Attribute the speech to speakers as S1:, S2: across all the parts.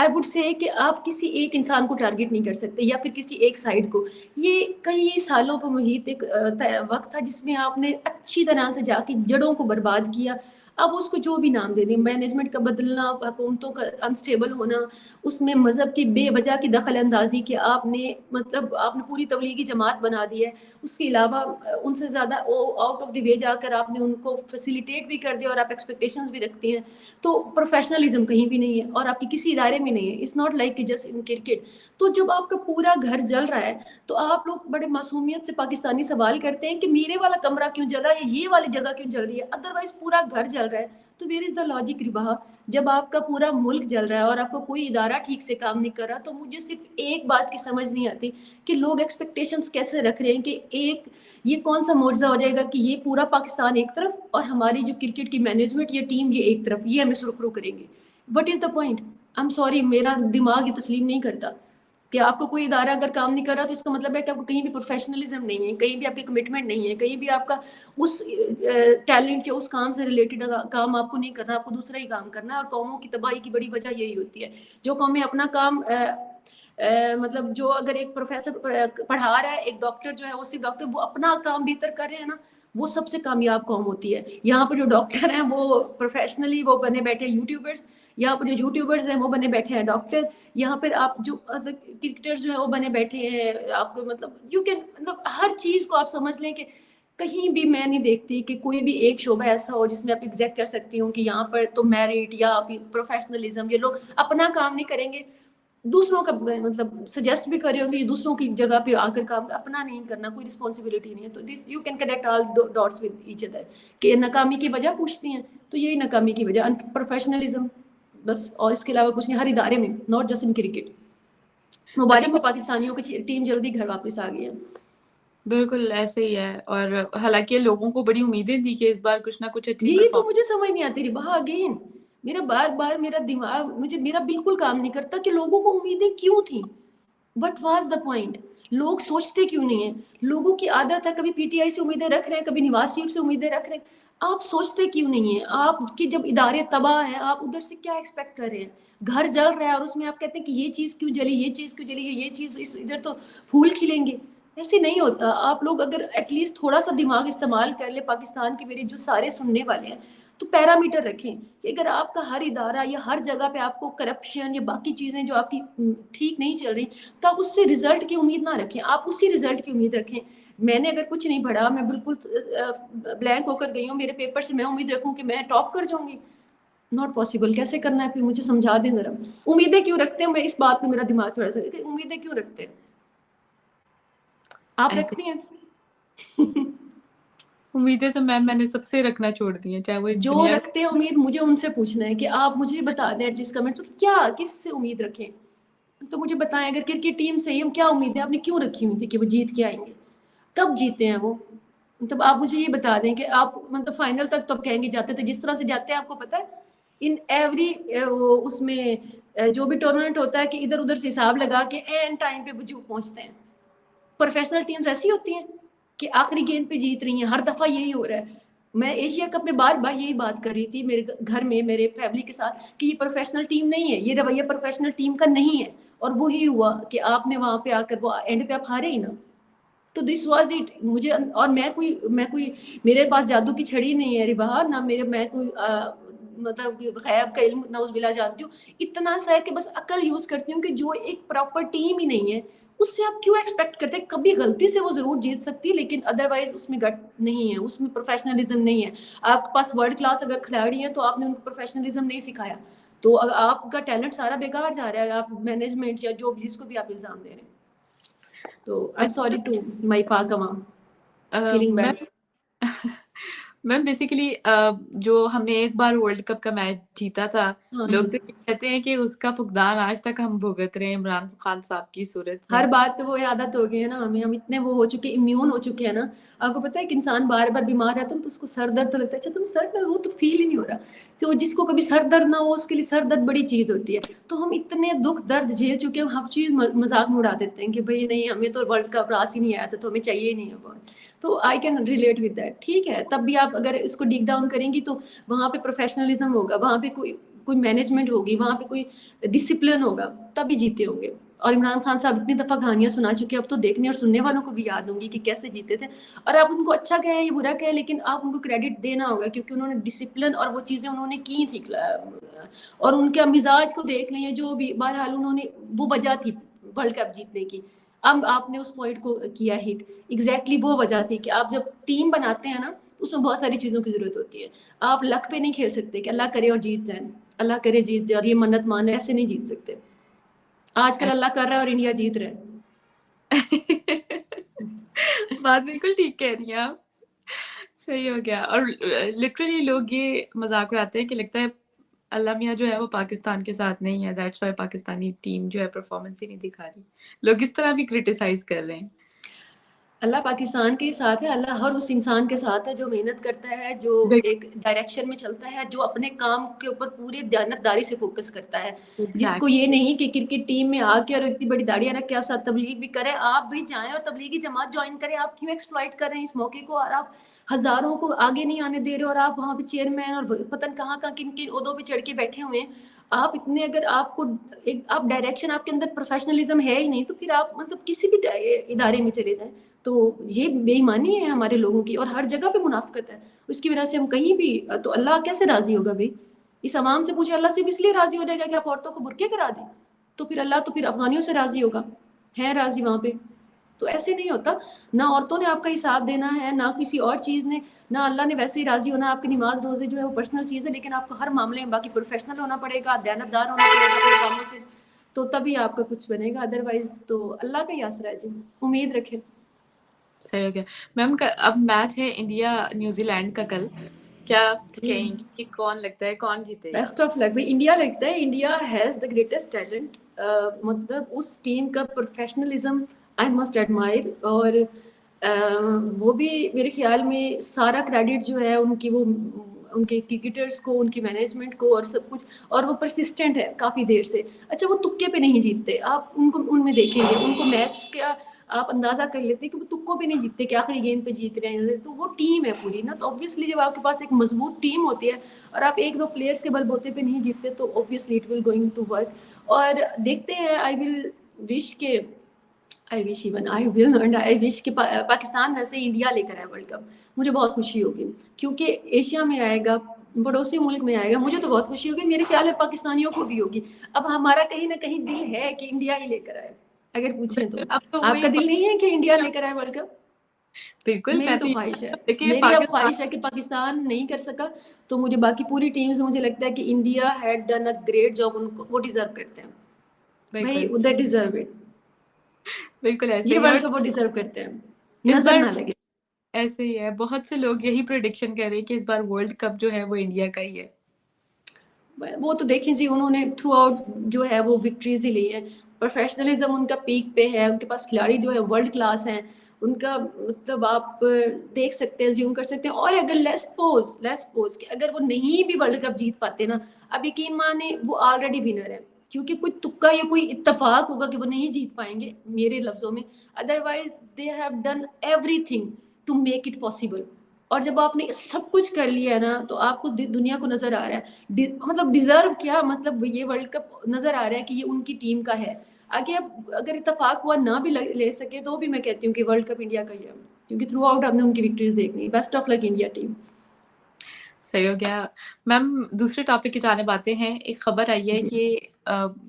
S1: آئی would سے کہ آپ کسی ایک انسان کو ٹارگیٹ نہیں کر سکتے یا پھر کسی ایک سائڈ کو. یہ کئی سالوں کو محیط ایک وقت تھا جس میں آپ نے اچھی طرح سے جا کے جڑوں کو برباد کیا. اب اس کو جو بھی نام دے دیں, مینجمنٹ کا بدلنا, حکومتوں کا انسٹیبل ہونا, اس میں مذہب کی بے وجہ کی دخل اندازی کہ آپ نے پوری تبلیغی جماعت بنا دی ہے. اس کے علاوہ ان سے زیادہ آؤٹ آف دی وے جا کر آپ نے ان کو فیسیلیٹیٹ بھی کر دیا اور آپ ایکسپیکٹیشنز بھی رکھتے ہیں. تو پروفیشنلزم کہیں بھی نہیں ہے اور آپ کی کسی ادارے میں نہیں ہے. اٹس ناٹ لائک کہ جسٹ ان کرکٹ. تو جب آپ کا پورا گھر جل رہا ہے تو آپ لوگ بڑے معصومیت سے پاکستانی سوال کرتے ہیں کہ میرے والا کمرہ کیوں جل رہا ہے, یہ والی جگہ کیوں جل رہی ہے, ادروائز پورا گھر جل رہا ہے. تو ویئر از دا لاجک ربا؟ جب آپ کا پورا ملک جل رہا ہے اور آپ کا کوئی ادارہ ٹھیک سے کام نہیں کر رہا, تو مجھے صرف ایک بات کی سمجھ نہیں آتی کہ لوگ ایکسپیکٹیشنز کیسے رکھ رہے ہیں کہ یہ کون سا معجزہ ہو جائے گا کہ یہ پورا پاکستان ایک طرف اور ہماری جو کرکٹ کی مینجمنٹ یا ٹیم یہ ایک طرف, یہ ہمیں سرخرو کریں گے. What is the point? I am sorry, میرا دماغ یہ تسلیم نہیں کرتا کہ آپ کو کوئی ادارہ اگر کام نہیں کر رہا تو اس کا مطلب ہے کہ آپ کو کہیں بھی پروفیشنلزم نہیں ہے, کہیں بھی آپ کی کمٹمنٹ نہیں ہے, کہیں بھی آپ کا اس ٹیلنٹ یا اس کام سے ریلیٹڈ کام آپ کو نہیں کرنا, آپ کو دوسرا ہی کام کرنا ہے. اور قوموں کی تباہی کی بڑی وجہ یہی ہوتی ہے. جو قومیں اپنا کام مطلب جو اگر ایک پروفیسر پڑھا رہا ہے, ایک ڈاکٹر جو ہے وہ صرف ڈاکٹر, وہ اپنا کام بہتر کر رہے ہیں نا, وہ سب سے کامیاب قوم ہوتی ہے. یہاں پر جو ڈاکٹر ہیں وہ پروفیشنلی وہ بنے بیٹھے یوٹیوبرز, یہاں پر جو یوٹیوبرز ہیں وہ بنے بیٹھے ہیں ڈاکٹر, یہاں پر آپ جو کرکٹرز جو ہیں وہ بنے بیٹھے ہیں. آپ کو مطلب یو کین مطلب ہر چیز کو آپ سمجھ لیں کہ کہیں بھی میں نہیں دیکھتی کہ کوئی بھی ایک شعبہ ایسا ہو جس میں آپ ایگزیکٹ کر سکتی ہوں کہ یہاں پر تو میرٹ یا پروفیشنلزم, یہ لوگ اپنا کام نہیں کریں گے, دوسروں کا مطلب سجیسٹ بھی کر رہے ہوں گے, دوسروں کی جگہ پہ آ کر کام اپنا نہیں کرنا, کوئی رسپانسبلٹی نہیں ہے. تو دس you can connect all dots with each other کہ ناکامی کی وجہ پوچھتی ہیں, تو یہی ناکامی کی وجہ پروفیشنلزم بس, اور اس کے علاوہ کچھ نہیں. ہر ادارے میں, ناٹ جسٹ ان کرکٹ. مبارک کو پاکستانیوں کی ٹیم جلدی گھر واپس آ گئی ہے.
S2: بالکل ایسے ہی ہے, اور حالانکہ لوگوں کو بڑی امیدیں تھی کہ اس بار کچھ نہ کچھ اچھی
S1: یہی تو
S2: پرفارم.
S1: مجھے سمجھ نہیں آتی ربا. اگین میرا بار بار میرا دماغ میرا بالکل کام نہیں کرتا کہ لوگوں کو امیدیں کیوں تھیں. What was the point? لوگ سوچتے کیوں نہیں ہیں؟ لوگوں کی عادت ہے کبھی پی ٹی آئی سے امیدیں رکھ رہے ہیں, کبھی نواز شریف سے امیدیں رکھ رہے ہیں. آپ سوچتے کیوں نہیں ہیں؟ آپ کی جب ادارے تباہ ہیں, آپ ادھر سے کیا ایکسپیکٹ کر رہے ہیں؟ گھر جل رہا ہے اور اس میں آپ کہتے ہیں کہ یہ چیز کیوں جلی, یہ چیز کیوں جلی, یہ چیز ادھر تو پھول کھلیں گے. ایسے نہیں ہوتا. آپ لوگ اگر ایٹ لیسٹ تھوڑا سا دماغ استعمال کر لیں, پاکستان کے میرے جو سارے سننے والے ہیں, تو پیرامیٹر رکھیں کہ اگر آپ کا ہر ادارہ یا ہر جگہ پہ آپ کو کرپشن یا باقی چیزیں جو آپ کی ٹھیک نہیں چل رہی, تو آپ اس سے رزلٹ کی امید نہ رکھیں, آپ اسی رزلٹ کی امید رکھیں. میں نے اگر کچھ نہیں پڑھا, میں بالکل بلینک ہو کر گئی ہوں, میرے پیپر سے میں امید رکھوں کہ میں ٹاپ کر جاؤں گی. Not possible. کیسے کرنا ہے پھر مجھے سمجھا دیں ذرا. امیدیں کیوں رکھتے ہیں؟ میں اس بات پہ میرا دماغ تھوڑا سا, امیدیں کیوں رکھتے ہیں؟ آپ
S2: ایسے
S1: رکھتی ہیں؟
S2: امیدیں تو میں نے سب سے رکھنا چھوڑ دی ہیں, چاہے وہ
S1: جو
S2: دنیا.
S1: رکھتے ہیں امید, مجھے ان سے پوچھنا ہے کہ آپ مجھے بتا دیں ایٹ لیسٹ کمنٹ کیا کس سے امید رکھیں. تو مجھے بتائیں, اگر کرکٹ ٹیم سے ہی ہم کیا امید ہے, آپ نے کیوں رکھی ہوئی تھی کہ وہ جیت کے آئیں گے؟ کب جیتے ہیں وہ؟ مطلب آپ مجھے یہ بتا دیں کہ آپ مطلب فائنل تک تو کہیں گے جاتے تھے, جس طرح سے جاتے ہیں آپ کو پتا ہے ان ایوری اس میں جو بھی ٹورنامنٹ ہوتا ہے کہ ادھر ادھر سے حساب لگا کے اینڈ ٹائم پہ جو پہنچتے ہیں. پروفیشنل ٹیمز ایسی ہوتی ہیں کہ آخری گیند پہ جیت رہی ہیں, ہر دفعہ یہی ہو رہا ہے. میں ایشیا کپ میں بار بار یہی بات کر رہی تھی میرے گھر میں میرے فیملی کے ساتھ کہ یہ پروفیشنل ٹیم نہیں ہے, یہ رویہ پروفیشنل ٹیم کا نہیں ہے. اور وہی ہوا کہ آپ نے وہاں پہ آ کر وہ اینڈ پہ آپ ہارے ہی نا. تو دس واز اٹ. مجھے اور میں کوئی میرے پاس جادو کی چھڑی نہیں ہے ربا, نہ میں کوئی مطلب غیب کا علم نعوذ باللہ جانتی ہوں. اتنا سا ہے کہ بس عقل یوز کرتی ہوں کہ جو ایک پراپر ٹیم ہی نہیں ہے اس سے آپ کیوں ایکسپیکٹ کرتے ہیں؟ کبھی غلطی سے وہ ضرور جیت سکتی, لیکن ادروائز اس میں گٹ نہیں ہے, اس میں پروفیشنلزم نہیں ہے. آپ کے پاس ورلڈ کلاس اگر کھلاڑی ہیں تو آپ نے ان کو پروفیشنلزم نہیں سکھایا, تو آپ کا ٹیلنٹ سارا بیکار جا رہا ہے. آپ مینجمنٹ یا جو جس کو بھی آپ الزام دے رہے ہیں. تو I am sorry to my Pak عوام, فیلنگ بیڈ.
S2: میم بیسیکلی جو ہم نے ایک بار ورلڈ کپ کا میچ جیتا تھا, لوگ تو یہ کہتے ہیں کہ اس کا فقدان آج تک ہم بھگت رہے ہیں عمران خان صاحب کی صورت میں.
S1: ہر بات تو وہ عادت ہو گئی ہے نا ہمیں, ہم اتنے وہ ہو چکے, امیون ہو چکے ہیں نا. آپ کو پتا ہے کہ انسان بار بار بیمار رہتا ہے تو اس کو سر درد تو لگتا ہے, اچھا تم سر درد وہ تو فیل ہی نہیں ہو رہا. تو جس کو کبھی سر درد نہ ہو اس کے لیے سر درد بڑی چیز ہوتی ہے. تو ہم اتنے دکھ درد جھیل چکے ہیں, ہم ہر چیز مذاق میں اڑا دیتے ہیں کہ بھائی نہیں ہمیں تو ورلڈ کپ راس ہی نہیں آیا تھا تو ہمیں چاہیے ہی نہیں ہے. تو I can relate with that. ٹھیک ہے, تب بھی آپ اگر اس کو ڈیپ ڈاؤن کریں گی تو وہاں پہ پروفیشنلزم ہوگا, وہاں پہ کوئی کوئی مینجمنٹ ہوگی, وہاں پہ کوئی ڈسپلن ہوگا, تبھی جیتے ہوں گے. اور عمران خان صاحب اتنی دفعہ کہانیاں سنا چکے, اب تو دیکھنے اور سننے والوں کو بھی یاد ہوں گی کہ کیسے جیتے تھے. اور آپ ان کو اچھا کہیں یا برا کہیں, لیکن آپ ان کو کریڈٹ دینا ہوگا, کیونکہ انہوں نے ڈسپلن اور وہ چیزیں انہوں نے کی تھی, اور ان کے مزاج کو دیکھ لیں جو بھی, بہرحال انہوں نے وہ وجہ تھی ورلڈ کپ جیتنے کی. اب آپ نے اس پوائنٹ کو کیا ہٹ, ایگزیکٹلی وہ وجہ تھی کہ آپ جب ٹیم بناتے ہیں نا, اس میں بہت ساری چیزوں کی ضرورت ہوتی ہے. آپ لک پہ نہیں کھیل سکتے کہ اللہ کرے اور جیت جائیں, اللہ کرے جیت جائے اور یہ منت مانے, ایسے نہیں جیت سکتے. آج کل اللہ کر رہا ہے اور انڈیا جیت رہا ہے.
S2: بات بالکل ٹھیک کہہ رہی ہیں آپ, صحیح ہو گیا. اور لٹرلی لوگ یہ مذاق اڑاتے ہیں کہ لگتا ہے اللہ میاں جو ہے وہ پاکستان کے ساتھ نہیں ہے, دیٹس وائی پاکستانی ٹیم جو ہے پرفارمنس ہی نہیں دکھا رہی. لوگ اس طرح بھی کرٹیسائز کر رہے ہیں.
S1: اللہ پاکستان کے ساتھ ہے, اللہ ہر اس انسان کے ساتھ ہے جو محنت کرتا ہے, جو ایک ڈائریکشن میں چلتا ہے, جو اپنے کام کے اوپر پوری دیانتداری سے فوکس کرتا ہے. جس کو یہ نہیں کہ کرکٹ ٹیم میں آ کے اور اتنی بڑی داڑیاں رکھ کے آپ ساتھ تبلیغ بھی کریں, آپ بھی جائیں اور تبلیغی جماعت جوائن کریں. آپ کیوں ایکسپلائٹ کر رہے ہیں اس موقع کو, اور آپ ہزاروں کو آگے نہیں آنے دے رہے, اور آپ وہاں پہ چیئرمین اور پتن کہاں کن کن عہدوں پہ چڑھ کے بیٹھے ہوئے ہیں. آپ اتنے, اگر آپ کو آپ ڈائریکشن, آپ کے اندر پروفیشنلزم ہے ہی نہیں, تو پھر آپ مطلب کسی بھی ادارے میں چلے جائیں. تو یہ بے ایمانی ہے ہمارے لوگوں کی, اور ہر جگہ پہ منافقت ہے. اس کی وجہ سے ہم کہیں بھی, تو اللہ کیسے راضی ہوگا بھائی؟ اس عوام سے پوچھے, اللہ سے بھی اس لیے راضی ہو جائے گا کہ آپ عورتوں کو برقعے کرا دیں, تو پھر اللہ تو پھر افغانیوں سے راضی ہوگا, ہے راضی وہاں پہ. تو ایسے نہیں ہوتا, نہ عورتوں نے آپ کا حساب دینا ہے, نہ کسی اور چیز نے, نہ اللہ نے ویسے ہی راضی ہونا. آپ کی نماز روزے جو ہے وہ پرسنل چیز ہے, لیکن آپ کو ہر معاملے میں باقی پروفیشنل ہونا پڑے گا, دیانتدار ہونا پڑے گا اپنے کاموں سے, تو تبھی آپ کا کچھ بنے گا. ادروائز تو اللہ کا ہی آسرا ہے جی, امید رکھیں.
S2: صحیح ہو گیا میم. اب میچ ہے انڈیا نیوزی لینڈ کا کل, کیا کہیں گی کہ کون لگتا ہے کون جیتے گا؟
S1: Best of luck. انڈیا لگتا ہے, India has the greatest talent. مطلب اس ٹیم کا پروفیشنلزم آئی مسٹ ایڈمائر, اور وہ بھی میرے خیال میں سارا کریڈٹ جو ہے ان کی, وہ ان کے کرکٹرز کو, ان کی مینجمنٹ کو, اور سب کچھ. اور وہ پرسسٹنٹ ہے کافی دیر سے. اچھا, وہ تکے پہ نہیں جیتتے, آپ ان کو ان میں دیکھیں گے, ان کو میچ کا آپ اندازہ کر لیتے ہیں کہ وہ تکوں پہ نہیں جیتتے کہ آخری گیند پہ جیت رہے ہیں. تو وہ ٹیم ہے پوری نا, تو obviously جب آپ کے پاس ایک مضبوط ٹیم ہوتی ہے اور آپ ایک دو پلیئرس کے بل بوتے پہ نہیں جیتتے, تو obviously it will going to work. اور دیکھتے ہیں, I wish کہ پاکستان ویسے انڈیا لے کر آئے ورلڈ کپ. مجھے بہت خوشی ہوگی, کیونکہ ایشیا میں آئے گا, پڑوسی ملک میں آئے گا, مجھے تو بہت خوشی ہوگی, میرے خیال ہے پاکستانیوں کو بھی ہوگی. اب ہمارا کہیں نہ کہیں دل ہے کہ انڈیا ہی لے کر آئے, اگر پوچھیں تو.
S2: اب تو
S1: آپ کا دل نہیں ہے کہ انڈیا لے کر آئے ورلڈ کپ؟
S2: بالکل,
S1: میری
S2: میں
S1: تو خواہش ہے,
S2: دیکھیں
S1: میری اب
S2: پاکستان
S1: خواہش ہے کہ پاکستان نہیں کر سکا, تو مجھے باقی پوری ٹیم سے مجھے لگتا ہے کہ India had done a great job. ان کو وہ ڈیزرو کرتے ہیں بھائی,
S2: بالکل
S1: دے ڈیزرو اٹ.
S2: بالکل ایسے
S1: یہ
S2: ہی. اور
S1: ورلڈ کپ وہ ڈیزرو کرتے ہیں,
S2: اس
S1: نظر
S2: بار
S1: نہ لگے.
S2: ایسے ہی ہے, بہت سے لوگ یہی پریڈکشن کر رہے ہیں کہ اس بار ورلڈ کپ جو ہے وہ انڈیا کا ہی ہے.
S1: وہ تو دیکھیں جی, انہوں نے تھرو آؤٹ جو ہے وہ وکٹریز ہی لی ہیں. پروفیشنلزم ان کا پیک پہ ہے, ان کے پاس کھلاڑی جو ہے ورلڈ کلاس ہیں. ان کا مطلب آپ دیکھ سکتے ہیں, زیوم کر سکتے ہیں. اور اگر لیس پوز کہ اگر وہ نہیں بھی ورلڈ کپ جیت پاتے نا, اب یقین مانے وہ آلریڈی ونر ہے, کیونکہ کوئی تکا یا کوئی اتفاق ہوگا کہ وہ نہیں جیت پائیں گے میرے لفظوں میں. Otherwise they have done everything to make it possible. اور جب آپ نے سب کچھ کر لیا ہے نا, تو آپ کو دنیا کو نظر آ رہا ہے, مطلب ڈیزرو کیا, مطلب یہ ورلڈ کپ نظر آ رہا ہے کہ یہ ان کی ٹیم کا ہے. آگے اب اگر اتفاق ہوا نہ بھی لے سکے, تو بھی میں کہتی ہوں کہ ورلڈ کپ انڈیا کا ہی ہے, کیونکہ تھرو آؤٹ ہم نے ان کی وکٹریز دیکھنی. Best of luck India team.
S2: صحیح ہو گیا میم. دوسرے ٹاپک کی جانب آتے ہیں. ایک خبر آئی ہے کہ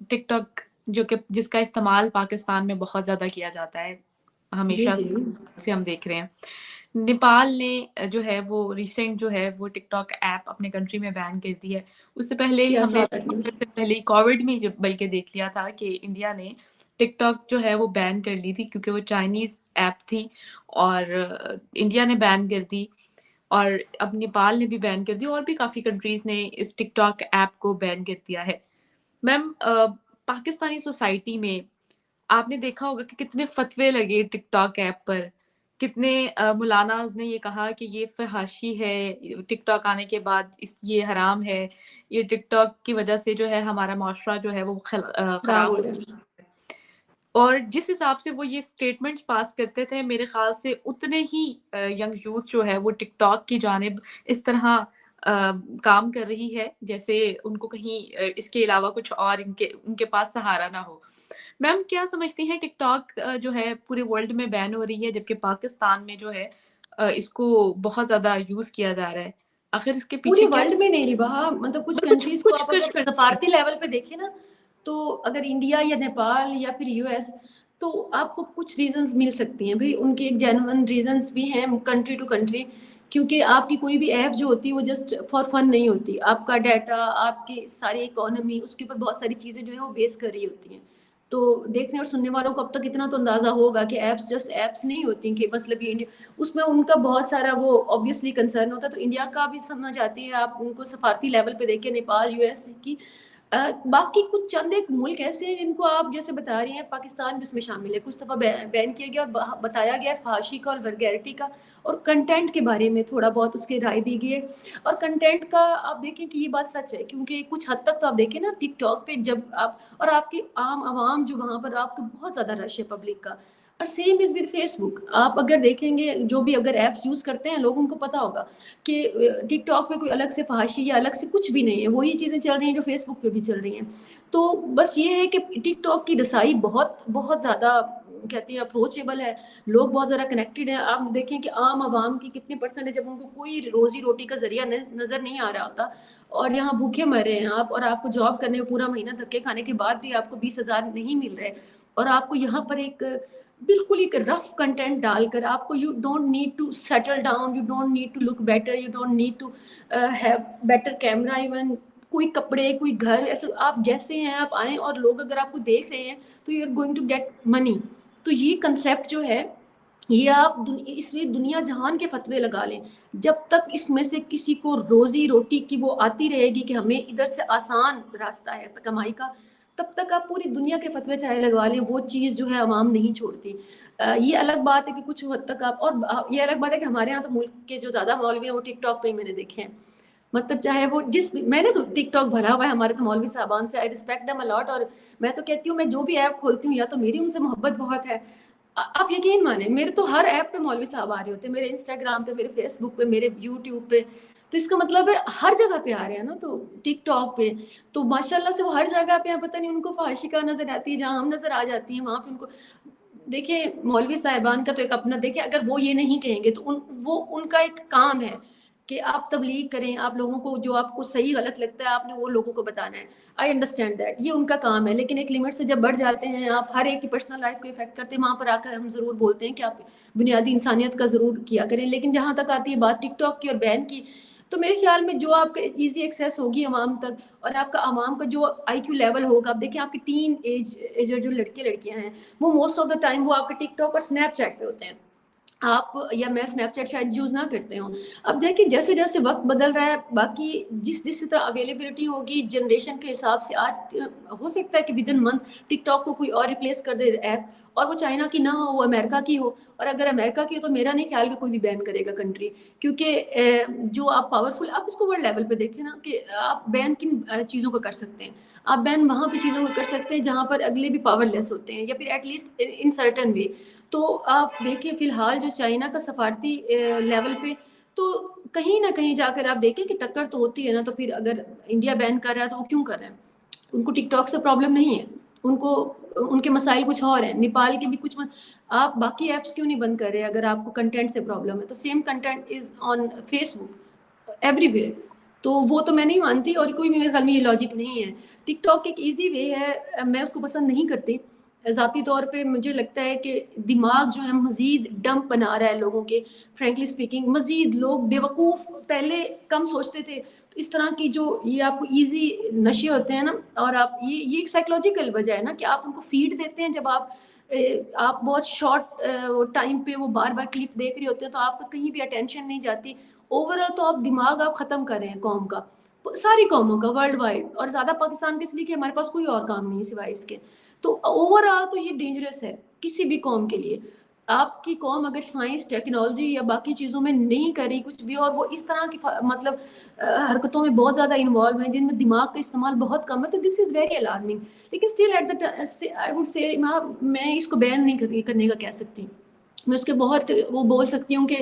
S2: ٹک ٹاک جو کہ جس کا استعمال پاکستان میں بہت زیادہ کیا جاتا ہے, ہمیشہ سے ہم دیکھ رہے ہیں. نیپال نے جو ہے وہ ریسنٹ جو ہے وہ ٹک ٹاک ایپ اپنے کنٹری میں بین کر دی ہے. اس سے پہلے ہم نے پہلے کووڈ میں بلکہ دیکھ لیا تھا کہ انڈیا نے ٹک ٹاک جو ہے وہ بین کر لی تھی, کیونکہ وہ چائنیز ایپ تھی اور انڈیا نے بین کر دی, اور اب نیپال نے بھی بین کر دی, اور بھی کافی کنٹریز نے اس ٹک ٹاک ایپ کو بین کر دیا ہے. میم, پاکستانی سوسائٹی میں آپ نے دیکھا ہوگا کہ کتنے فتوے لگے ٹک ٹاک ایپ پر, کتنے مولاناز نے یہ کہا کہ یہ فحاشی ہے, ٹک ٹاک آنے کے بعد یہ حرام ہے, یہ ٹک ٹاک کی وجہ سے جو ہے ہمارا معاشرہ جو ہے وہ خراب ہو رہا ہے. اور جس حساب سے وہ یہ سٹیٹمنٹس پاس کرتے تھے, میرے خیال سے اتنے ہی ینگ یوتھ جو ہے وہ ٹک ٹاک کی جانب اس طرح کام کر رہی ہے، جیسے ان کو کہیں اس کے علاوہ کچھ اور ان کے پاس سہارا نہ ہو۔ میم کیا سمجھتی ہیں ٹک ٹاک جو ہے پورے ورلڈ میں بین ہو رہی ہے، جبکہ پاکستان میں جو ہے اس کو بہت زیادہ یوز کیا جا رہا ہے، آخر اس کے
S1: پورے
S2: پیچھے کیا؟
S1: ورلڈ میں نہیں رہا، مطلب کچھ
S2: کچھ
S1: کنٹریز کو
S2: کچھ
S1: آپ
S2: کچھ
S1: اگر
S2: کنٹریز۔
S1: سفارتی لیول پہ دیکھیں نا، تو اگر انڈیا یا نیپال یا پھر یو ایس، تو آپ کو کچھ ریزنز مل سکتی ہیں بھائی، ان کے ایک جینون ریزنز بھی ہیں کنٹری ٹو کنٹری، کیونکہ آپ کی کوئی بھی ایپ جو ہوتی ہے وہ جسٹ فار فن نہیں ہوتی، آپ کا ڈیٹا، آپ کی ساری اکانومی، اس کے اوپر بہت ساری چیزیں جو ہیں وہ بیس کر رہی ہوتی ہیں۔ تو دیکھنے اور سننے والوں کو اب تک اتنا تو اندازہ ہوگا کہ ایپس جسٹ ایپس نہیں ہوتی، کہ مطلب یہ اس میں ان کا بہت سارا وہ آبویسلی کنسرن ہوتا ہے۔ تو انڈیا کا بھی سمجھ آتی ہے، آپ ان کو سفارتی لیول پہ دیکھیں، نیپال، یو ایس کی، باقی کچھ چند ایک ملک ایسے ہیں جن کو آپ جیسے بتا رہی ہیں، پاکستان بھی اس میں شامل ہے، کچھ دفعہ بین کیا گیا اور بتایا گیا فحاشی کا اور ورگیرٹی کا اور کنٹینٹ کے بارے میں تھوڑا بہت اس کی رائے دی گئی ہے۔ اور کنٹینٹ کا آپ دیکھیں کہ یہ بات سچ ہے، کیونکہ کچھ حد تک تو آپ دیکھیں نا ٹک ٹاک پہ، جب آپ اور آپ کی عام عوام جو وہاں پر آپ کو بہت زیادہ رش ہے پبلک کا، اور سیم از ود فیس بک، آپ اگر دیکھیں گے جو بھی اگر ایپس یوز کرتے ہیں لوگوں کو پتا ہوگا کہ ٹک ٹاک پہ کوئی الگ سے فحاشی یا الگ سے کچھ بھی نہیں ہے، وہی چیزیں چل رہی ہیں جو فیس بک پہ بھی چل رہی ہیں۔ تو بس یہ ہے کہ ٹک ٹاک کی رسائی بہت بہت زیادہ کہتی ہیں اپروچیبل ہے، لوگ بہت زیادہ کنیکٹڈ ہیں۔ آپ دیکھیں کہ عام عوام کی کتنی پرسنٹ جب ان کو کوئی روزی روٹی کا ذریعہ نظر نہیں آ رہا ہوتا اور یہاں بھوکے مر رہے ہیں آپ، اور آپ کو جاب کرنے میں پورا مہینہ دھکے کھانے کے بعد بھی آپ کو 20,000 نہیں مل رہے، اور آپ کو یہاں پر ایک بالکل ایک رف کنٹینٹ ڈال کر آپ کو you don't need to settle down, you don't need to look better, you don't need to have better camera, even کوئی کپڑے، کوئی گھر، ایسے آپ جیسے ہیں آپ آئیں، اور لوگ اگر آپ کو دیکھ رہے ہیں تو you are going to get money. تو یہ کنسیپٹ جو ہے، یہ آپ اس میں دنیا جہان کے فتوے لگا لیں، جب تک اس میں سے کسی کو روزی روٹی کی وہ آتی رہے گی کہ ہمیں ادھر سے آسان راستہ ہے کمائی کا، تب تک آپ پوری دنیا کے فتوے چاہے لگوا لیں، وہ چیز جو ہے عوام نہیں چھوڑتی۔ یہ الگ بات ہے کہ کچھ حد تک آپ، اور یہ الگ بات ہے کہ ہمارے یہاں تو ملک کے جو زیادہ مولوی ہیں وہ ٹک ٹاک پہ ہی میں نے دیکھے ہیں، مطلب چاہے وہ میں نے تو ٹک ٹاک بھرا ہوا ہے ہمارے تو مولوی صاحبان سے، آئی رسپیکٹ دیم الاٹ، اور میں تو کہتی ہوں میں جو بھی ایپ کھولتی ہوں یا تو میری ان سے محبت بہت ہے، آپ یقین مانیں میرے تو ہر ایپ پہ مولوی صاحب آ رہے ہوتے ہیں، میرے انسٹاگرام پہ، میرے فیس بک پہ، میرے یوٹیوب پہ، تو اس کا مطلب ہے ہر جگہ پہ آ رہے ہیں نا، تو ٹک ٹاک پہ تو ماشاء اللہ سے وہ ہر جگہ پہ ہیں، پتہ نہیں ان کو فحاشی کا نظر آتی ہے، جہاں ہم نظر آ جاتی ہیں وہاں پہ ان کو دیکھیں مولوی صاحبان کا تو ایک اپنا، دیکھیں اگر وہ یہ نہیں کہیں گے تو وہ ان کا ایک کام ہے کہ آپ تبلیغ کریں، آپ لوگوں کو جو آپ کو صحیح غلط لگتا ہے آپ نے وہ لوگوں کو بتانا ہے، آئی انڈرسٹینڈ دیٹ، یہ ان کا کام ہے، لیکن ایک لمٹ سے جب بڑھ جاتے ہیں آپ ہر ایک کی پرسنل لائف کو افیکٹ کرتے ہیں، وہاں پر آ کر ہم ضرور بولتے ہیں کہ آپ بنیادی انسانیت کا ضرور کیا کریں، لیکن جہاں تک آتی ہے بات ٹک ٹاک کی اور بین کی، تو میرے خیال میں جو آپ کا ایزی ایکسیس ہوگی عوام تک، اور آپ کا عوام کا جو آئی کیو لیول ہوگا، آپ دیکھیں آپ کی ٹین ایج جو لڑکے لڑکیاں ہیں وہ موسٹ آف دا ٹائم وہ آپ کے ٹک ٹاک اور اسنیپ چیٹ پہ ہوتے ہیں، آپ یا میں اسنیپ چیٹ شاید یوز نہ کرتے ہوں۔ اب دیکھیں جیسے جیسے وقت بدل رہا ہے، باقی جس طرح اویلیبلٹی ہوگی جنریشن کے حساب سے، آج ہو سکتا ہے کہ within month TikTok کو کوئی اور ریپلیس کر دے ایپ، اور وہ چائنا کی نہ ہو، وہ امریکہ کی ہو، اور اگر امریکہ کی ہو تو میرا نہیں خیال کہ کوئی بھی بین کرے گا کنٹری، کیونکہ جو آپ پاورفل، آپ اس کو ورلڈ لیول پہ دیکھیں نا کہ آپ بین کن چیزوں کو کر سکتے ہیں، آپ بین وہاں پہ چیزوں کو کر سکتے ہیں جہاں پر اگلے بھی پاور لیس ہوتے ہیں، یا پھر at least in certain way. تو آپ دیکھیں فی الحال جو چائنا کا سفارتی لیول پہ، تو کہیں نہ کہیں جا کر آپ دیکھیں کہ ٹکر تو ہوتی ہے نا، تو پھر اگر انڈیا بین کر رہا ہے تو وہ کیوں کر رہے ہیں؟ ان کو ٹک ٹاک سے پرابلم نہیں ہے، ان کو ان کے مسائل کچھ اور ہیں، نیپال کے بھی کچھ آپ باقی ایپس کیوں نہیں بند کر رہے اگر آپ کو کنٹینٹ سے پرابلم ہے؟ تو same content is on Facebook everywhere, تو وہ تو میں نہیں مانتی، اور کوئی بھی میرے خیال میں یہ لاجک نہیں ہے۔ ٹک ٹاک ایک ایزی وے ہے، میں اس کو پسند نہیں کرتی ذاتی طور پہ، مجھے لگتا ہے کہ دماغ جو ہے مزید ڈمپ بنا رہا ہے لوگوں کے، فرینکلی اسپیکنگ مزید لوگ بیوقوف پہلے کم سوچتے تھے، تو اس طرح کی جو یہ آپ کو ایزی نشے ہوتے ہیں نا، اور آپ یہ ایک سائیکولوجیکل وجہ ہے نا کہ آپ ان کو فیڈ دیتے ہیں، جب آپ بہت شارٹ ٹائم پہ وہ بار بار کلپ دیکھ رہے ہوتے ہیں تو آپ کا کہیں بھی اٹینشن نہیں جاتی، اوور آل تو آپ دماغ آپ ختم کر رہے ہیں قوم کا، ساری قوموں کا ورلڈ وائڈ، اور زیادہ پاکستان کے اس لیے کہ ہمارے پاس کوئی اور کام نہیں ہے سوائے اس کے، تو اوور آل تو یہ ڈینجرس ہے کسی بھی قوم کے لیے۔ آپ کی قوم اگر سائنس، ٹیکنالوجی یا باقی چیزوں میں نہیں کر رہی کچھ بھی، اور وہ اس طرح کی مطلب حرکتوں میں بہت زیادہ انوالو ہیں جن میں دماغ کا استعمال بہت کم ہے، تو دس از ویری الارمنگ، لیکن still at the I would say میں اس کو بین نہیں کرنے کا کہہ سکتی، میں اس کے بہت وہ بول سکتی ہوں کہ،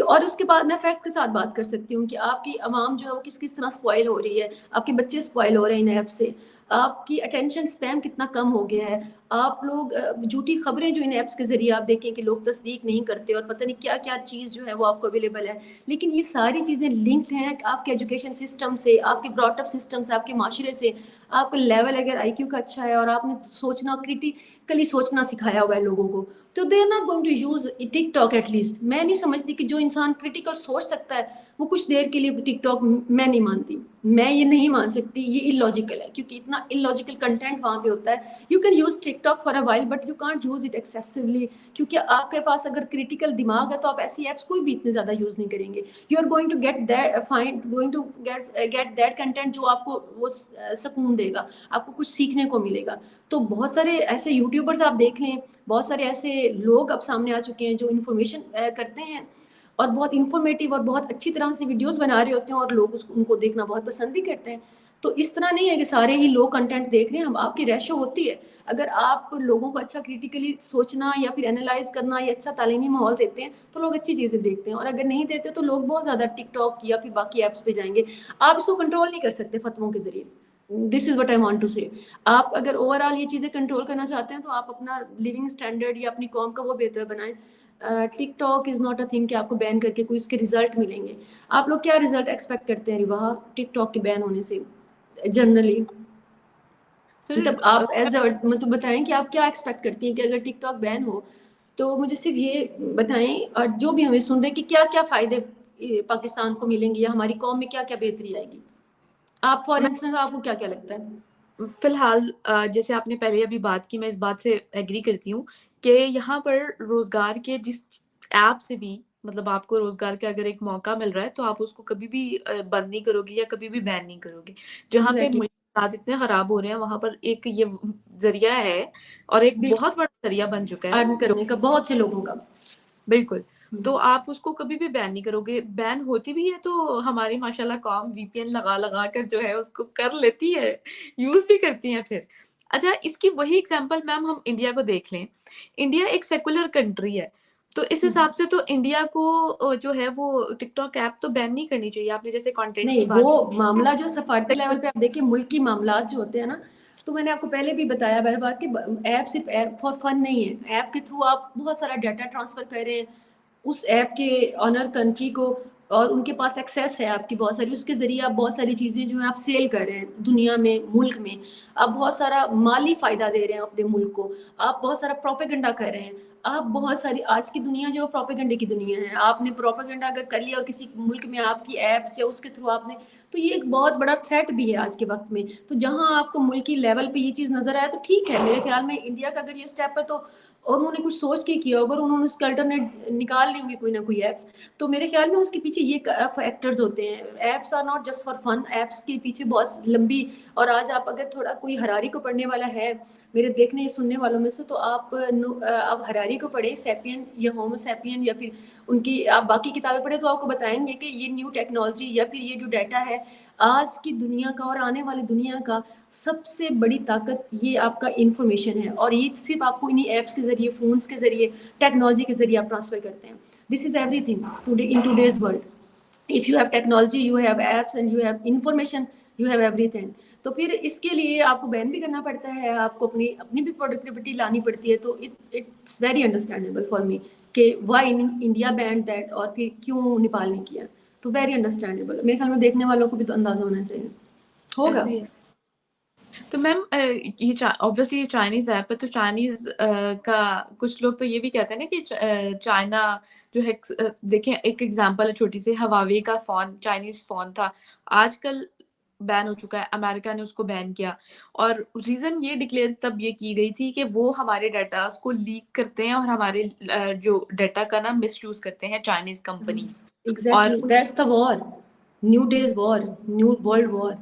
S1: اور اس کے بعد میں فیکٹ کے ساتھ بات کر سکتی ہوں کہ آپ کی عوام جو ہے وہ کس کس طرح اسپوائل ہو رہی ہے، آپ کے بچے اسپوائل ہو رہے ہیں ان ایپ سے، آپ کی اٹینشن اسپیم کتنا کم ہو گیا ہے، آپ لوگ جھوٹی خبریں جو ان ایپس کے ذریعے آپ دیکھیں کہ لوگ تصدیق نہیں کرتے اور پتہ نہیں کیا کیا چیز جو ہے وہ آپ کو اویلیبل ہے، لیکن یہ ساری چیزیں لنکڈ ہیں آپ کے ایجوکیشن سسٹم سے، آپ کے براٹ اپ سسٹم سے، آپ کے معاشرے سے. آپ کا لیول اگر آئی کیو کا اچھا ہے اور آپ نے سوچنا کریٹیکلی سوچنا سکھایا ہوا ہے لوگوں کو، تو they are not going to use TikTok. At least میں نہیں سمجھتی کہ جو انسان کریٹیکل سوچ سکتا ہے وہ کچھ دیر کے لیے ٹک ٹاک، میں نہیں مانتی، میں یہ نہیں مان سکتی، یہ ان لاجیکل ہے کیونکہ اتنا ان لاجیکل کنٹینٹ وہاں پہ ہوتا ہے. You can use TikTok for a while but you can't use it excessively, کیونکہ آپ کے پاس اگر کریٹیکل دماغ ہے تو آپ ایسی ایپس کوئی بھی اتنے زیادہ یوز نہیں کریں گے. You are going to get that get that content جو آپ کو وہ سکون دے گا، آپ کو کچھ سیکھنے کو ملے گا. تو بہت سارے ایسے یوٹیوبرز آپ دیکھ لیں، بہت سارے ایسے لوگ اب سامنے آ چکے ہیں جو انفارمیشن کرتے ہیں اور بہت انفارمیٹیو اور بہت اچھی طرح سے ویڈیوز بنا رہے ہوتے ہیں اور لوگ ان کو دیکھنا بہت پسند بھی کرتے ہیں. تو اس طرح نہیں ہے کہ سارے ہی لوگ کنٹینٹ دیکھ رہے ہیں. ہم آپ کی ریشو ہوتی ہے، اگر آپ لوگوں کو اچھا کریٹیکلی سوچنا یا پھر انالائز کرنا یا اچھا تعلیمی ماحول دیتے ہیں تو لوگ اچھی چیزیں دیکھتے ہیں، اور اگر نہیں دیتے تو لوگ بہت زیادہ ٹک ٹاک یا پھر باقی ایپس پہ جائیں گے. آپ اس کو کنٹرول نہیں کر سکتے فتووں کے ذریعے. This is what I want to say. آپ اگر اوور آل یہ چیزیں کنٹرول کرنا چاہتے ہیں تو آپ اپنا لیونگ اسٹینڈرڈ یا اپنی قوم کا وہ بہتر بنائیں. TikTok is not a thing کہ آپ کو بین کر کے کوئی اس کے ریزلٹ ملیں گے. آپ لوگ کیا ریزلٹ ایکسپیکٹ کرتے ہیں رواہ ٹک ٹاک کے بین ہونے سے جنرلی؟
S2: سر
S1: تب آپ ایز اے مطلب بتائیں کہ آپ کیا ایکسپیکٹ کرتی ہیں کہ اگر ٹک ٹاک بین ہو تو مجھے صرف یہ بتائیں، اور جو بھی ہمیں سن رہے ہیں کہ کیا کیا فائدے پاکستان کو ملیں گے یا ہماری قوم میں کیا کیا بہتری آئے گی. آپ فار انسٹنس آپ کو کیا کیا لگتا ہے؟
S2: فی الحال جیسے آپ نے پہلے ابھی بات کی، میں اس بات سے ایگری کرتی ہوں کہ یہاں پر روزگار کے جس ایپ سے بھی، مطلب آپ کو روزگار کا اگر ایک موقع مل رہا ہے تو آپ اس کو کبھی بھی بند نہیں کرو گے یا کبھی بھی بین نہیں کرو گے. جہاں پہ
S1: ایگزیکٹلی.
S2: حالات اتنے خراب ہو رہے ہیں وہاں پر ایک یہ ذریعہ ہے اور ایک
S1: بالکل.
S2: بہت بڑا ذریعہ بن چکا ہے
S1: ارن
S2: جو
S1: کرنے کا بہت سے لوگوں کا.
S2: بالکل. تو آپ اس کو کبھی بھی بین نہیں کرو گے. بین ہوتی بھی ہے تو ہماری ماشاءاللہ قوم وی پی این لگا لگا کر جو ہے اس کو کر لیتی ہے، یوز بھی کرتی ہیں پھر. اچھا، اس کی وہی ایگزامپل میم ہم انڈیا کو دیکھ لیں. انڈیا ایک سیکولر کنٹری ہے، تو اس حساب سے تو انڈیا کو جو ہے وہ ٹک ٹاک ایپ تو بین نہیں کرنی چاہیے. آپ نے جیسے کانٹینٹ کی
S1: نہیں،
S2: بات
S1: وہ معاملہ جو سفارتی لیول پہ آپ دیکھیں ملکی معاملات جو ہوتے ہیں نا، تو میں نے آپ کو پہلے بھی بتایا بات کہ ایپ صرف ایپ فار فن نہیں ہے. ایپ کے تھرو آپ بہت سارا ڈیٹا ٹرانسفر کر رہے ہیں اس ایپ کے آنر کنٹری کو، اور ان کے پاس ایکسیس ہے آپ کی بہت ساری، اس کے ذریعے آپ بہت ساری چیزیں جو ہیں آپ سیل کر رہے ہیں دنیا میں، ملک میں. آپ بہت سارا مالی فائدہ دے رہے ہیں اپنے ملک کو، آپ بہت سارا پروپیگنڈا کر رہے ہیں. آپ بہت ساری آج کی دنیا جو پروپیگنڈے کی دنیا ہے، آپ نے پروپیگنڈا اگر کر لیا اور کسی ملک میں آپ کی ایپس یا اس کے تھرو آپ نے، تو یہ ایک بہت بڑا تھریٹ بھی ہے آج کے وقت میں. تو جہاں آپ کو ملکی لیول پہ یہ چیز نظر آئے تو ٹھیک ہے. میرے خیال میں انڈیا کا اگر یہ اسٹیپ ہے تو، اور انہوں نے کچھ سوچ کے کیا ہوگا، انہوں نے اس کے الٹرنیٹ نکال لی ہوں گی کوئی نہ کوئی ایپس، تو میرے خیال میں اس کے پیچھے یہ فیکٹرز ہوتے ہیں. Apps are not just for fun, apps کے پیچھے بہت لمبی، اور آج آپ اگر تھوڑا کوئی ہراری کو پڑھنے والا ہے میرے دیکھنے سننے والوں میں سے، تو آپ ہراری کو پڑھیں، سیپین یا ہومو سیپین، یا پھر ان کی آپ باقی کتابیں پڑھیں تو آپ کو بتائیں گے کہ یہ نیو ٹیکنالوجی یا پھر یہ جو ڈیٹا ہے آج کی دنیا کا اور آنے والی دنیا کا سب سے بڑی طاقت یہ آپ کا انفارمیشن ہے، اور یہ صرف آپ کو انہیں ایپس کے ذریعے، فونس کے ذریعے، ٹیکنالوجی کے ذریعے آپ ٹرانسفر کرتے ہیں. This is everything in today's world. If you have technology, you have apps and you have information, you have everything. تو پھر اس کے لیے آپ کو بین بھی کرنا پڑتا ہے، آپ کو اپنی بھی پروڈکٹیوٹی لانی پڑتی ہے. تو it's very understandable for me کہ وائی انڈیا بینڈ دیٹ، اور پھر کیوں نیپال نے کیا. تو ویری انڈرسٹینڈیبل. میرے خیال میں دیکھنے والوں کو بھی تو اندازہ ہونا چاہیے ہوگا.
S2: ایسے ہی ہے. تو میم یہ اوبویسلی یہ چائنیز ایپ ہے، تو چائنیز کا کچھ لوگ تو یہ بھی کہتے ہیں نا کہ چائنا جو ہے، دیکھیں ایک ایگزامپل ہے چھوٹی سی، ہواوی کا فون چائنیز فون تھا، آج کل بین ہو چکا ہے، امریکہ نے اس کو بین کیا. اور ریزن یہ ڈکلیئر تب یہ کی گئی تھی کہ وہ ہمارے ڈیٹاز کو لیک کرتے ہیں اور ہمارے جو ڈیٹا کا نا مس یوز کرتے ہیں چائنیز کمپنیز. اور
S1: exactly that's the war, new days war, new world war.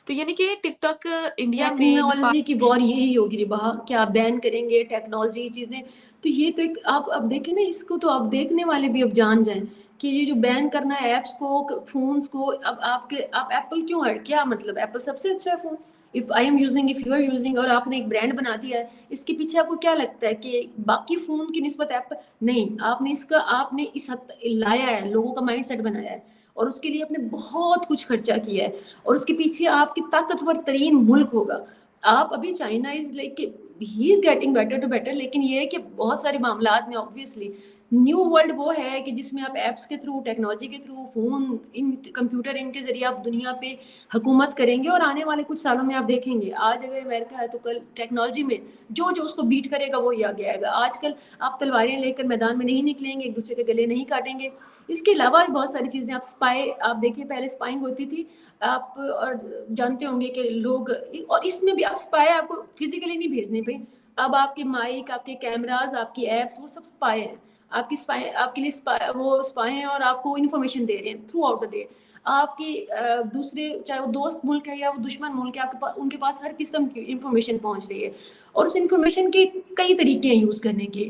S2: تو یعنی کہ ٹک ٹاک انڈیا میں
S1: ٹیکنالوجی کی وار یہی ہوگی ربا کہ آپ بین کریں گے ٹیکنالوجی چیزیں. تو یہ تو ایک آپ اب دیکھیں نا اس کو، تو آپ دیکھنے والے بھی اب جان جائیں کہ یہ جو بین کرنا ہے ایپس کو، فونس کو. اب آپ ایپل کیوں ہے، کیا مطلب ایپل سب سے اچھا ہے phone? if I am using, if you are using, اور آپ نے ایک برانڈ بنا دیا ہے, اس کے پیچھے آپ کو کیا لگتا ہے کہ باقی فون کی نسبت ایپ نہیں, آپ نے آپ نے اس حد لایا ہے, لوگوں کا مائنڈ سیٹ بنایا ہے, اور اس کے لیے آپ نے بہت کچھ خرچہ کیا ہے, اور اس کے پیچھے آپ کی طاقتور ترین ملک ہوگا. آپ ابھی China is like he is getting better to better, لیکن یہ ہے کہ بہت سارے معاملات میں آبویسلی نیو ورلڈ وہ ہے کہ جس میں آپ ایپس کے تھرو, ٹیکنالوجی کے تھرو, فون, ان کمپیوٹر, ان کے ذریعے آپ دنیا پہ حکومت کریں گے. اور آنے والے کچھ سالوں میں آپ دیکھیں گے, آج اگر امریکہ ہے تو کل ٹیکنالوجی میں جو اس کو بیٹ کرے گا وہی آگے آئے گا. آج کل آپ تلواریں لے کر میدان میں نہیں نکلیں گے, ایک دوسرے کے گلے نہیں کاٹیں گے. اس کے علاوہ بھی بہت ساری چیزیں, آپ دیکھیں پہلے اسپائنگ ہوتی تھی, آپ اور جانتے ہوں گے کہ لوگ, اور اس میں بھی آپ اسپائی آپ کو فزیکلی نہیں بھیجنے پہ, اب آپ کے مائک, آپ کے کیمراز, آپ کی ایپس, وہ سب اسپائی ہیں. آپ کے لیے وہ اسپائی ہیں, اور آپ کو انفارمیشن دے رہے ہیں تھرو آؤٹ دا ڈے. آپ کی دوسرے, چاہے وہ دوست ملک ہے یا وہ دشمن ملک ہے, آپ کے پاس, ان کے پاس ہر قسم کی انفارمیشن پہنچ رہی ہے. اور اس انفارمیشن کے کئی طریقے ہیں یوز کرنے کے.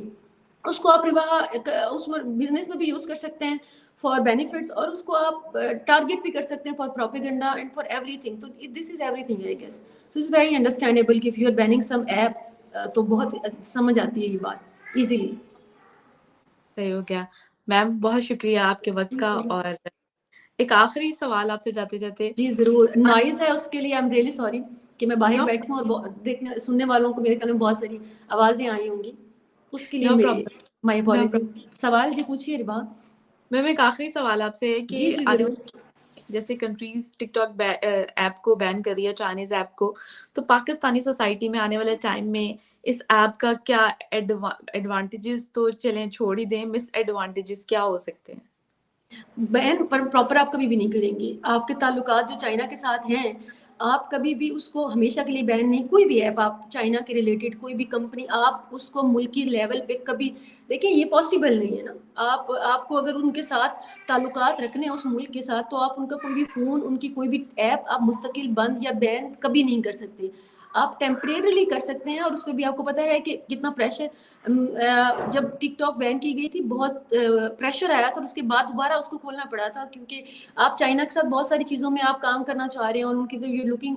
S1: اس کو آپ اس بزنس میں بھی یوز کر سکتے ہیں فار بینیفٹس, اور اس کو آپ ٹارگیٹ بھی کر سکتے ہیں for propaganda and for everything. تو this is everything I guess. So it's very understandable کہ if you are banning some app, تو بہت سمجھ آتی ہے یہ بات ایزیلی.
S2: صحیح ہو گیا میم, بہت شکریہ آپ کے وقت کا. اور ایک آخری سوال آپ سے جاتے جاتے.
S1: جی ضرور. نوائز ہے اس کے لیے آئی ایم ریئلی سوری کہ میں باہر
S2: نو
S1: بیٹھوں اور دیکھنے سننے والوں کو میرے خیال میں بہت ساری آوازیں آئی ہوں گی, اس کے لیے
S2: نو
S1: میری
S2: پرابلم,
S1: مائی
S2: نو
S1: اپالوجی.
S2: پرابلم.
S1: سوال جی پوچھیے ربا.
S2: میم ایک آخری سوال آپ سے ہے کہ
S1: جی
S2: آنے
S1: ضرور.
S2: جیسے کنٹریز ٹک ٹاک ایپ کو بین کر رہی ہے, چائنیز ایپ کو, تو پاکستانی سوسائٹی میں آنے والے ٹائم میں اس ایپ کا کیا ایڈوانٹیجز تو چلیں چھوڑ ہی دیں, مس ایڈوانٹیجز کیا ہو سکتے ہیں؟
S1: بین پراپر آپ کبھی بھی نہیں کریں گے. آپ کے تعلقات جو چائنا کے ساتھ ہیں, آپ کبھی بھی اس کو ہمیشہ کے لیے بین نہیں, کوئی بھی ایپ آپ چائنا کے ریلیٹڈ, کوئی بھی کمپنی, آپ اس کو ملکی لیول پہ کبھی دیکھیں, یہ پاسبل نہیں ہے نا. آپ کو اگر ان کے ساتھ تعلقات رکھنے ہیں اس ملک کے ساتھ, تو آپ ان کا کوئی بھی فون, ان کی کوئی بھی ایپ آپ مستقل بند یا بین کبھی نہیں کر سکتے. آپ ٹیمپریریلی کر سکتے ہیں, اور اس پہ بھی آپ کو پتہ ہے کہ کتنا پریشر, جب ٹک ٹاک بین کی گئی تھی بہت پریشر آیا تھا, اور اس کے بعد دوبارہ اس کو کھولنا پڑا تھا, کیونکہ آپ چائنا کے ساتھ بہت ساری چیزوں میں آپ کام کرنا چاہ رہے ہیں, اور ان کی یو لوکنگ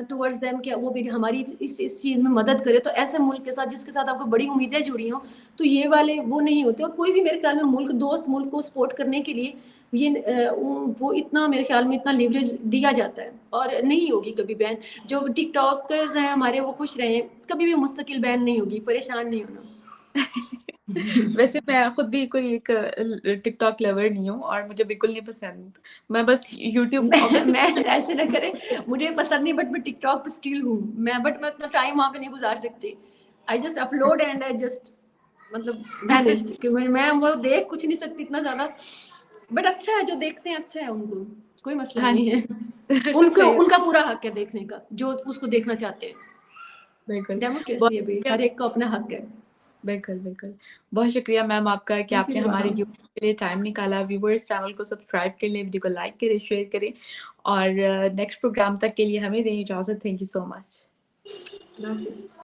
S1: ٹورڈز دیم کہ وہ بھی ہماری اس چیز میں مدد کرے. تو ایسے ملک کے ساتھ جس کے ساتھ آپ کو بڑی امیدیں جڑی ہوں, تو یہ والے وہ نہیں ہوتے. اور کوئی بھی میرے خیال میں ملک, دوست ملک کو سپورٹ کرنے کے لیے وہ اتنا, میرے خیال میں اتنا لیوریج دیا جاتا ہے, اور نہیں ہوگی کبھی بین. جو ٹک ٹاکرز ہیں ہمارے, وہ خوش رہیں, کبھی بھی مستقل بین نہیں ہوگی, پریشان نہیں ہونا.
S2: ویسے میں خود بھی کوئی ایک ٹک ٹاک لور نہیں ہوں, اور مجھے بالکل نہیں پسند. میں بس یوٹیوب
S1: میں ایسے نہ کریں, مجھے پسند نہیں, بٹ میں ٹک ٹاک پہ اسٹل ہوں میں, بٹ میں اتنا ٹائم وہاں پہ نہیں گزار سکتی. I just upload and I just مطلب وینشڈ, کہ میں وہ دیکھ کچھ نہیں سکتی اتنا زیادہ. بٹ اچھا ہے, جو دیکھتے ہیں اچھا ہے, ان کو کوئی مسئلہ
S2: ہاں
S1: نہیں ہے.
S2: صحیح,
S1: ان کا پورا حق ہے دیکھنے کا, جو اس کو دیکھنا چاہتے ہیں.
S2: بالکل.
S1: ڈیموکریسی ہے بھی, ہر ایک کو اپنا حق ہے.
S2: بالکل بالکل. بہت شکریہ میم آپ کا کہ آپ نے ہمارے ویورز کے لیے ٹائم نکالا. ویورز چینل کو سبسکرائب کر لیں, ویڈیو کو لائک کریں, شیئر کریں, اور نیکسٹ پروگرام تک کے لیے ہمیں دیں اجازت. Thank you so much.